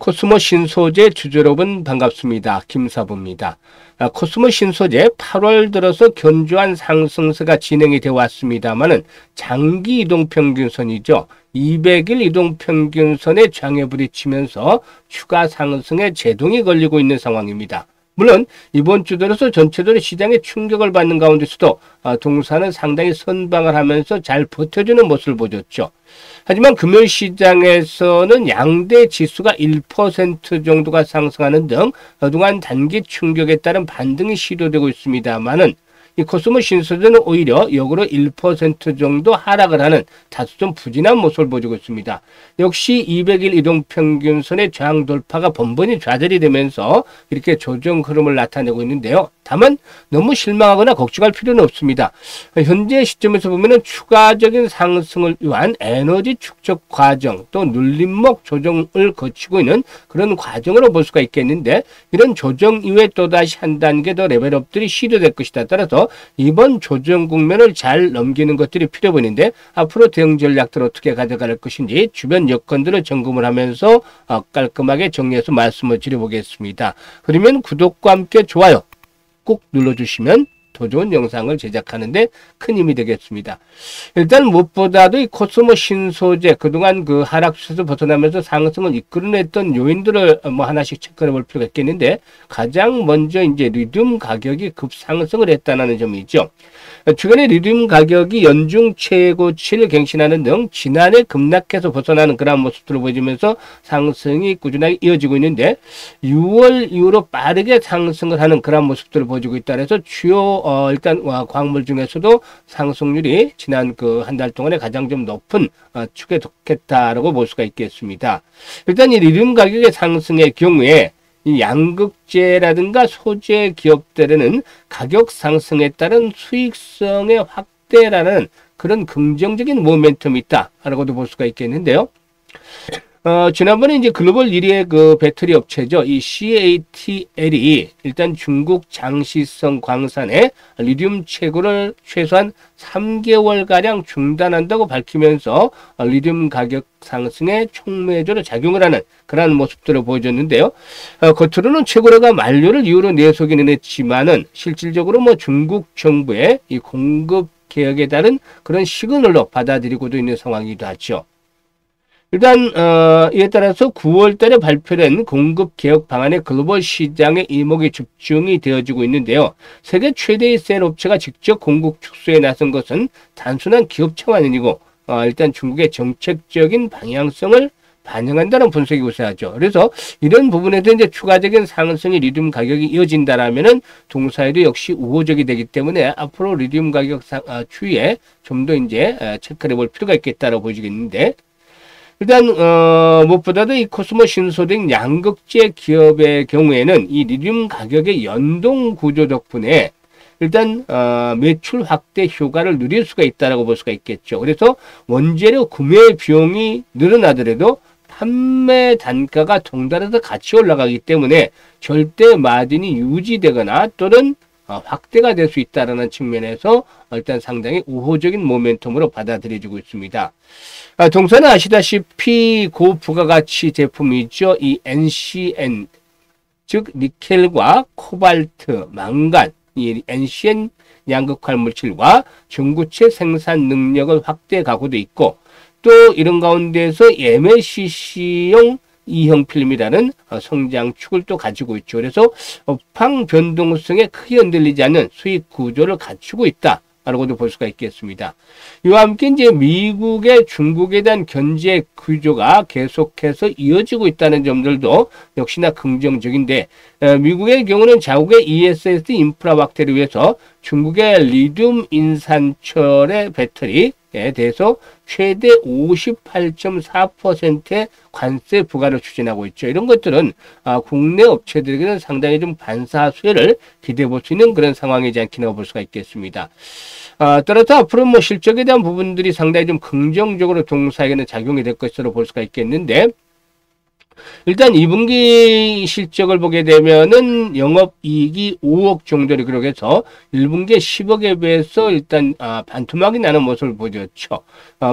코스모 신소재 주주 여러분 반갑습니다. 김사부입니다. 코스모 신소재 8월 들어서 견조한 상승세가 진행이 되어 왔습니다만은 장기 이동평균선이죠. 200일 이동평균선에 장애 부딪히면서 추가 상승에 제동이 걸리고 있는 상황입니다. 물론 이번 주 들어서 전체적으로 시장에 충격을 받는 가운데서도 동사는 상당히 선방을 하면서 잘 버텨주는 모습을 보였죠. 하지만 금요일시장에서는 양대 지수가 1% 정도가 상승하는 등 그동안 단기 충격에 따른 반등이 시도되고 있습니다만은 이 코스모 신소재는 오히려 역으로 1% 정도 하락을 하는 다소 좀 부진한 모습을 보여주고 있습니다. 역시 200일 이동평균선의 저항 돌파가 번번이 좌절이 되면서 이렇게 조정 흐름을 나타내고 있는데요. 다만 너무 실망하거나 걱정할 필요는 없습니다. 현재 시점에서 보면 추가적인 상승을 위한 에너지 축적 과정 또 눌림목 조정을 거치고 있는 그런 과정으로 볼 수가 있겠는데, 이런 조정 이후에 또다시 한 단계 더 레벨업들이 시도될 것이다. 따라서 이번 조정 국면을 잘 넘기는 것들이 필요 보이는데, 앞으로 대응 전략들 어떻게 가져갈 것인지 주변 여건들을 점검을 하면서 깔끔하게 정리해서 말씀을 드려보겠습니다. 그러면 구독과 함께 좋아요 꼭 눌러주시면 더 좋은 영상을 제작하는데 큰 힘이 되겠습니다. 일단 무엇보다도 이 코스모 신소재 그동안 그 하락세에서 벗어나면서 상승을 이끌어냈던 요인들을 하나씩 체크해 볼 필요가 있겠는데, 가장 먼저 이제 리튬 가격이 급상승을 했다는 점이죠. 최근에 리튬 가격이 연중 최고치를 갱신하는 등 지난해 급락해서 벗어나는 그런 모습들을 보여주면서 상승이 꾸준하게 이어지고 있는데, 6월 이후로 빠르게 상승을 하는 그런 모습들을 보여주고 있다. 그래서 주요 일단 광물 중에서도 상승률이 지난 그 한 달 동안에 가장 좀 높은 축에 속했다라고 볼 수가 있겠습니다. 일단 이 리튬 가격의 상승의 경우에 이 양극재라든가 소재 기업들에는 가격 상승에 따른 수익성의 확대라는 그런 긍정적인 모멘텀이 있다라고도 볼 수가 있겠는데요. 지난번에 이제 글로벌 1위의 그 배터리 업체죠. 이 CATL이 일단 중국 장시성 광산에 리튬 채굴을 최소한 3개월가량 중단한다고 밝히면서 리튬 가격 상승에 촉매제로 작용을 하는 그러한 모습들을 보여줬는데요. 겉으로는 채굴허가 만료를 이유로 내세우기는 했지만은 실질적으로 중국 정부의 이 공급 개혁에 따른 그런 시그널로 받아들이고도 있는 상황이기도 하죠. 일단 이에 따라서 9월 달에 발표된 공급 개혁 방안의 글로벌 시장의 이목이 집중이 되어지고 있는데요. 세계 최대의 셀 업체가 직접 공급 축소에 나선 것은 단순한 기업 차원이 아니고 일단 중국의 정책적인 방향성을 반영한다는 분석이 우세하죠. 그래서 이런 부분에서 이제 추가적인 상승이 리튬 가격이 이어진다라면은 동사에도 역시 우호적이 되기 때문에 앞으로 리튬 가격 추이에 좀 더 이제 체크해 볼 필요가 있겠다라고 보여지겠는데, 일단 무엇보다도 이 코스모 신소재 양극재 기업의 경우에는 이 리튬 가격의 연동 구조 덕분에 일단 매출 확대 효과를 누릴 수가 있다라고 볼 수가 있겠죠. 그래서 원재료 구매 비용이 늘어나더라도 판매 단가가 동달아서 같이 올라가기 때문에 절대 마진이 유지되거나 또는 확대가 될 수 있다는 측면에서 일단 상당히 우호적인 모멘텀으로 받아들여지고 있습니다. 동사는 아시다시피 고부가가치 제품이죠. 이 NCN, 즉 니켈과 코발트, 망간, 이 NCN 양극화 물질과 전구체 생산 능력을 확대 가고도 있고, 또 이런 가운데서 MLCC용 E형 필름이라는 성장축을 또 가지고 있죠. 그래서 업황 변동성에 크게 흔들리지 않는 수익 구조를 갖추고 있다라고도 볼 수가 있겠습니다. 이와 함께 이제 미국의 중국에 대한 견제 구조가 계속해서 이어지고 있다는 점들도 역시나 긍정적인데, 미국의 경우는 자국의 ESS 인프라 확대를 위해서 중국의 리튬 인산철의 배터리에 대해서 최대 58.4%의 관세 부과를 추진하고 있죠. 이런 것들은 국내 업체들에게는 상당히 좀 반사 수혜를 기대해 볼 수 있는 그런 상황이지 않겠나 볼 수가 있겠습니다. 따라서 앞으로 실적에 대한 부분들이 상당히 좀 긍정적으로 동사에게는 작용이 될 것으로 볼 수가 있겠는데, 일단 2분기 실적을 보게 되면은 영업이익이 5억 정도를 기록해서 1분기에 10억에 비해서 일단 반토막이 나는 모습을 보였죠.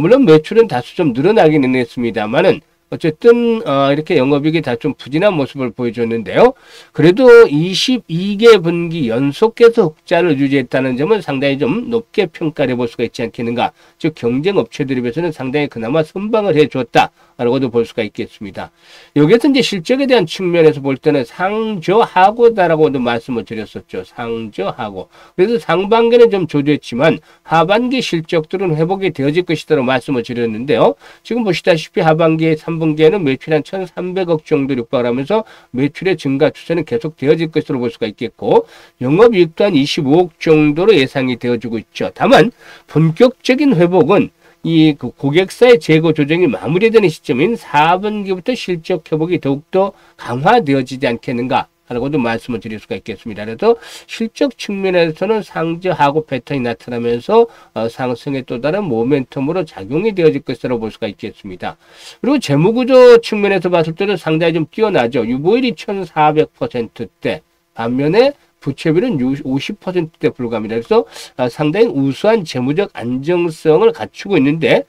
물론 매출은 다소 좀 늘어나기는 했습니다만은 어쨌든 이렇게 영업이익이 다 좀 부진한 모습을 보여줬는데요. 그래도 22개 분기 연속해서 흑자를 유지했다는 점은 상당히 좀 높게 평가를 해볼 수가 있지 않겠는가. 즉 경쟁 업체들에 비해서는 상당히 그나마 선방을 해줬다. 라고도 볼 수가 있겠습니다. 여기에서 이제 실적에 대한 측면에서 볼 때는 상저하고다라고도 말씀을 드렸었죠. 상저하고. 그래서 상반기는 좀 조조했지만 하반기 실적들은 회복이 되어질 것이다라고 말씀을 드렸는데요. 지금 보시다시피 하반기에 3분기에는 매출 한 1,300억 정도 육박을 하면서 매출의 증가 추세는 계속 되어질 것으로 볼 수가 있겠고 영업이익 또한 25억 정도로 예상이 되어지고 있죠. 다만 본격적인 회복은 이 고객사의 재고 조정이 마무리되는 시점인 4분기부터 실적 회복이 더욱더 강화되어지지 않겠는가 라고도 말씀을 드릴 수가 있겠습니다. 그래서 실적 측면에서는 상저하고 패턴이 나타나면서 상승의 또 다른 모멘텀으로 작용이 되어질 것으로 볼 수가 있겠습니다. 그리고 재무구조 측면에서 봤을 때는 상당히 좀 뛰어나죠. 유보율이 1400%대 반면에 부채비는 50%대 불과합니다. 그래서 상당히 우수한 재무적 안정성을 갖추고 있는데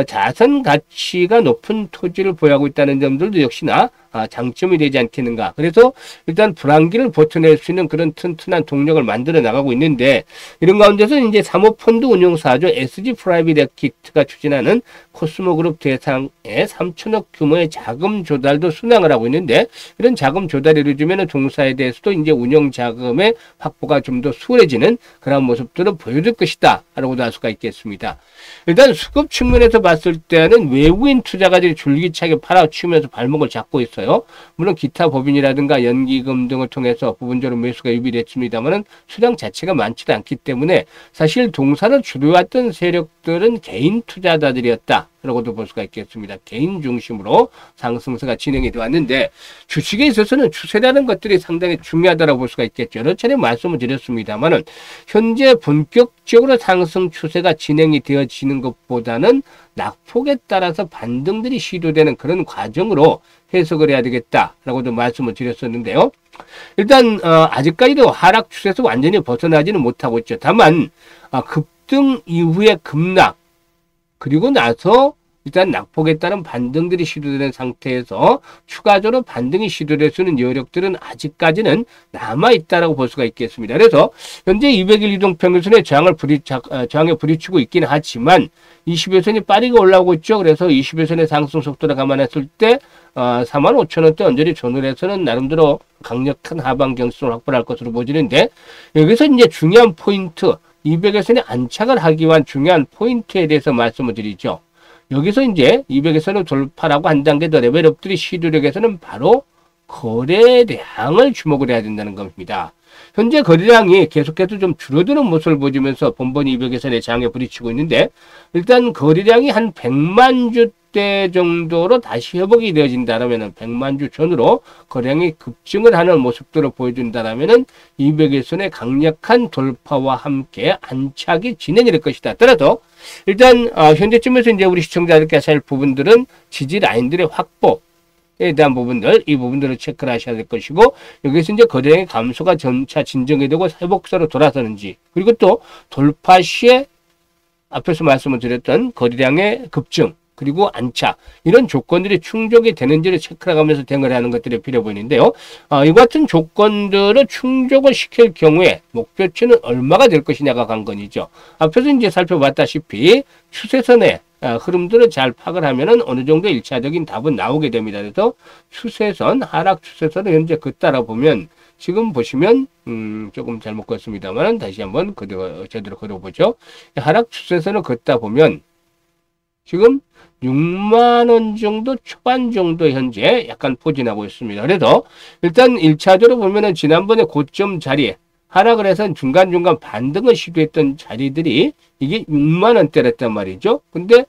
자산 가치가 높은 토지를 보유하고 있다는 점들도 역시나 장점이 되지 않겠는가. 그래서 일단 불황기를 버텨낼 수 있는 그런 튼튼한 동력을 만들어 나가고 있는데 이런 가운데서 이제 사모펀드 운용사죠. SG 프라이빗 에퀴티가 추진하는 코스모그룹 대상의 3천억 규모의 자금 조달도 순항을 하고 있는데 이런 자금 조달이 이루어지면 종사에 대해서도 이제 운영 자금의 확보가 좀 더 수월해지는 그런 모습들을 보여줄 것이다. 라고도 할 수가 있겠습니다. 일단 수급 측면에서 봤을 때는 외국인 투자가들이 줄기차게 팔아치우면서 발목을 잡고 있어요. 물론 기타 법인이라든가 연기금 등을 통해서 부분적으로 매수가 유비됐습니다만 수량 자체가 많지도 않기 때문에 사실 동사를 주도했던 세력들은 개인 투자자들이었다. 라고도 볼 수가 있겠습니다. 개인 중심으로 상승세가 진행이 되었는데 주식에 있어서는 추세라는 것들이 상당히 중요하다고 볼 수가 있겠죠. 여러 차례 말씀을 드렸습니다만은 현재 본격적으로 상승 추세가 진행이 되어지는 것보다는 낙폭에 따라서 반등들이 시도되는 그런 과정으로 해석을 해야 되겠다라고도 말씀을 드렸었는데요. 일단 아직까지도 하락 추세에서 완전히 벗어나지는 못하고 있죠. 다만 급등 이후의 급락 그리고 나서 일단 낙폭에 따른 반등들이 시도되는 상태에서 추가적으로 반등이 시도될 수 있는 여력들은 아직까지는 남아있다라고 볼 수가 있겠습니다. 그래서 현재 200일 이동평균선의 저항에 부딪히고 있긴 하지만 20일선이 빠르게 올라오고 있죠. 그래서 20일선의 상승 속도를 감안했을 때 45,000원대 언저리 전후에서는 나름대로 강력한 하방 경직성을 확보할 것으로 보이는데 여기서 이제 중요한 포인트 200에서는 안착을 하기 위한 중요한 포인트에 대해서 말씀을 드리죠. 여기서 이제 200에서는 돌파라고 한 단계 더 레벨업들이 시도력에서는 바로 거래량을 주목을 해야 된다는 겁니다. 현재 거래량이 계속해서 좀 줄어드는 모습을 보여주면서 본번 200에서의 장에 부딪히고 있는데 일단 거래량이 한 100만 주대 정도로 다시 회복이 되어진다면 100만 주 전으로 거래량이 급증을 하는 모습들을 보여준다면 200에서의 강력한 돌파와 함께 안착이 진행이 될 것이다. 따라서 일단 현재쯤에서 이제 우리 시청자들께 하실 부분들은 지지 라인들의 확보에 대한 부분들, 이 부분들을 체크를 하셔야 될 것이고, 여기서 이제 거래량의 감소가 점차 진정이 되고 회복세로 돌아서는지, 그리고 또 돌파 시에 앞에서 말씀을 드렸던 거래량의 급증, 그리고 안착, 이런 조건들이 충족이 되는지를 체크해가면서 대응을 하는 것들이 필요해 보이는데요. 이 같은 조건들을 충족을 시킬 경우에 목표치는 얼마가 될 것이냐가 관건이죠. 앞에서 이제 살펴봤다시피 추세선의 흐름들을 잘 파악을 하면은 어느 정도 일차적인 답은 나오게 됩니다. 그래서 추세선, 하락 추세선을 현재 긋다라 보면 지금 보시면 조금 잘못 긋습니다만 다시 한번 제대로 그려보죠. 하락 추세선을 긋다 보면 지금 6만원 정도 초반 정도 현재 약간 포진하고 있습니다. 그래서 일단 1차적으로 보면은 지난번에 고점 자리에 하락을 해서 중간중간 반등을 시도했던 자리들이 이게 6만원대랬단 말이죠. 근데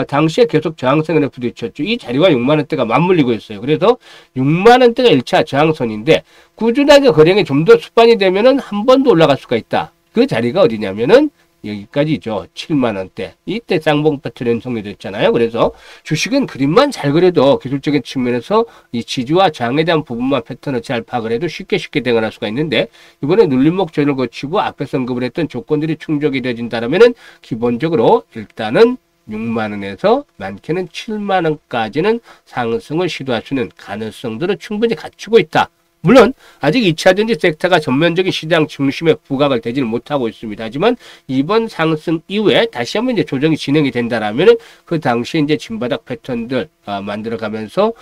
당시에 계속 저항선에 부딪혔죠. 이 자리와 6만원대가 맞물리고 있어요. 그래서 6만원대가 1차 저항선인데 꾸준하게 거래량이 좀 더 수반이 되면은 한 번 더 올라갈 수가 있다. 그 자리가 어디냐면은 여기까지죠. 7만원대. 이때 쌍봉 패턴 연속이 됐잖아요. 그래서 주식은 그림만 잘 그려도 기술적인 측면에서 이 지지와 저항에 대한 부분만 패턴을 잘 파악을 해도 쉽게 대응할 수가 있는데 이번에 눌림목 전을 거치고 앞에서 언급을 했던 조건들이 충족이 되어진다면은 기본적으로 일단은 6만 원에서 많게는 7만 원까지는 상승을 시도할 수 있는 가능성들은 충분히 갖추고 있다. 물론 아직 2차 전지 섹터가 전면적인 시장 중심에 부각을 되지는 못하고 있습니다. 하지만 이번 상승 이후에 다시 한번 이제 조정이 진행이 된다라면 그 당시 이제 진바닥 패턴들 만들어가면서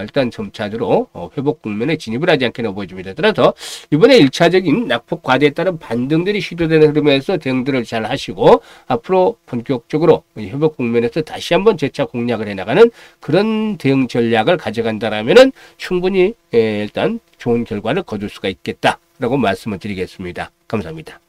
일단 점차적으로 회복 국면에 진입을 하지 않게 보여집니다. 따라서 이번에 1차적인 낙폭 과대에 따른 반등들이 시도되는 흐름에서 대응들을 잘 하시고 앞으로 본격적으로 회복 국면에서 다시 한번 재차 공략을 해나가는 그런 대응 전략을 가져간다라면은 충분히 일단 좋은 결과를 거둘 수가 있겠다라고 말씀을 드리겠습니다. 감사합니다.